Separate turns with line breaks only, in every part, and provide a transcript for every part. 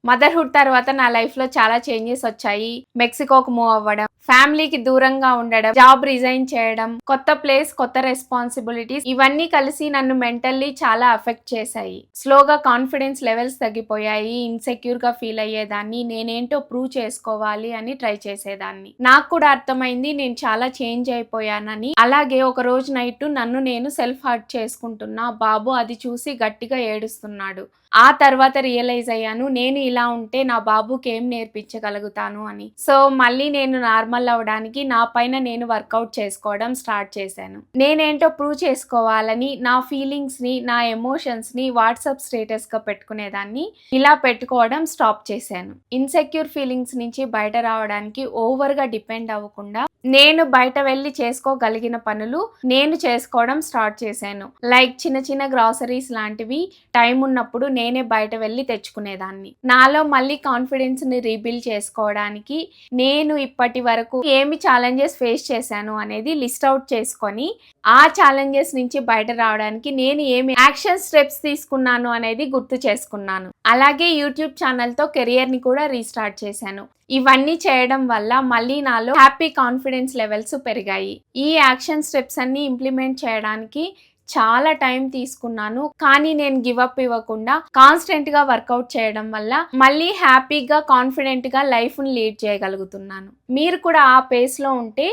Motherhood తర్వాత నా లైఫ్‌లో చాలా చేంజెస్ వచ్చాయి. మెక్సికోకి మూవ్ అవ్వడం, ఫ్యామిలీకి దూరంగా ఉండడం, జాబ్ రిజైన్ చేయడం, కొత్త ప్లేస్, కొత్త రెస్పాన్సిబిలిటీస్ ఇవన్నీ కలిసి నన్ను మెంటల్లీ చాలా అఫెక్ట్ చేశాయి. స్లోగా కాన్ఫిడెన్స్ లెవెల్స్ తగ్గిపోయాయి. ఇన్‌సెక్యూర్‌గా ఫీల్ అయ్యేదాన్ని. నేనేంటో ప్రూవ్ చేసుకోవాలి అని ట్రై చేసేదాన్ని. నాకు కూడా అర్థమైంది నేను చాలా చేంజ్ అయిపోయానని. అలాగే ఒక రోజు నైట్ నన్ను నేను సెల్ఫ్ హర్ట్ చేసుకుంటున్నా. బాబు అది చూసి గట్టిగా ఏడుస్తున్నాడు. ఆ తర్వాత రియలైజ్ అయ్యాను నేను ఇలా ఉంటే నా బాబుకి ఏం నేర్పించగలుగుతాను అని. సో మళ్ళీ నేను నార్మల్ అవ్వడానికి నా పైన నేను వర్కౌట్ చేసుకోవడం స్టార్ట్ చేశాను. నేనేంటో ప్రూవ్ చేసుకోవాలని నా ఫీలింగ్స్ని, నా ఎమోషన్స్ని వాట్సాప్ స్టేటస్గా పెట్టుకునేదాన్ని. ఇలా పెట్టుకోవడం స్టాప్ చేశాను. ఇన్సెక్యూర్ ఫీలింగ్స్ నుంచి బయట రావడానికి ఓవర్గా డిపెండ్ అవ్వకుండా నేను బయట వెళ్ళి చేసుకోగలిగిన పనులు నేను చేసుకోవడం స్టార్ట్ చేశాను. లైక్ చిన్న చిన్న గ్రాసరీస్ లాంటివి టైం ఉన్నప్పుడు నేనే బయట వెళ్ళి తెచ్చుకునేదాన్ని. నాలో మళ్ళీ కాన్ఫిడెన్స్ ని రీబిల్డ్ చేసుకోవడానికి నేను ఇప్పటి వరకు ఏమి ఛాలెంజెస్ ఫేస్ చేశాను అనేది లిస్ట్ అవుట్ చేసుకొని ఆ ఛాలెంజెస్ నుంచి బయట రావడానికి నేను ఏమి యాక్షన్ స్టెప్స్ తీసుకున్నాను అనేది గుర్తు చేసుకున్నాను. అలాగే యూట్యూబ్ ఛానల్తో కెరియర్ని కూడా రీస్టార్ట్ చేశాను. ఇవన్నీ చేయడం వల్ల మళ్ళీ నాలో హ్యాపీ కాన్ఫిడెన్స్ లెవెల్స్ పెరిగాయి. ఈ యాక్షన్ స్టెప్స్ అన్ని ఇంప్లిమెంట్ చేయడానికి చాలా టైం తీసుకున్నాను. కానీ నేను గివ్ అప్ ఇవ్వకుండా కాన్స్టెంట్ గా వర్కౌట్ చేయడం వల్ల మళ్ళీ హ్యాపీగా కాన్ఫిడెంట్ గా లైఫ్ ని లీడ్ చేయగలుగుతున్నాను. మీరు కూడా ఆ పేస్ లో ఉంటే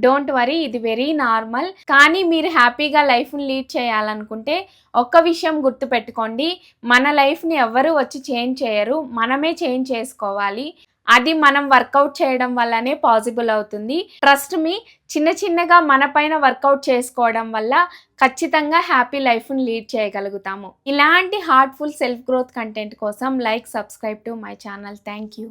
డోంట్ వరీ, ఇది వెరీ నార్మల్. కానీ మీరు హ్యాపీగా లైఫ్ ని లీడ్ చేయాలనుకుంటే ఒక్క విషయం గుర్తు పెట్టుకోండి, మన లైఫ్ ని ఎవ్వరూ వచ్చి చేంజ్ చేయరు, మనమే చేంజ్ చేసుకోవాలి. అది మనం వర్కౌట్ చేయడం వల్లనే పాసిబుల్ అవుతుంది. ట్రస్ట్ మీ, చిన్న చిన్నగా మన పైన వర్కౌట్ చేసుకోవడం వల్ల ఖచ్చితంగా హ్యాపీ లైఫ్ని లీడ్ చేయగలుగుతాము. ఇలాంటి హార్ట్ఫుల్ సెల్ఫ్ గ్రోత్ కంటెంట్ కోసం like, subscribe to my channel. Thank you.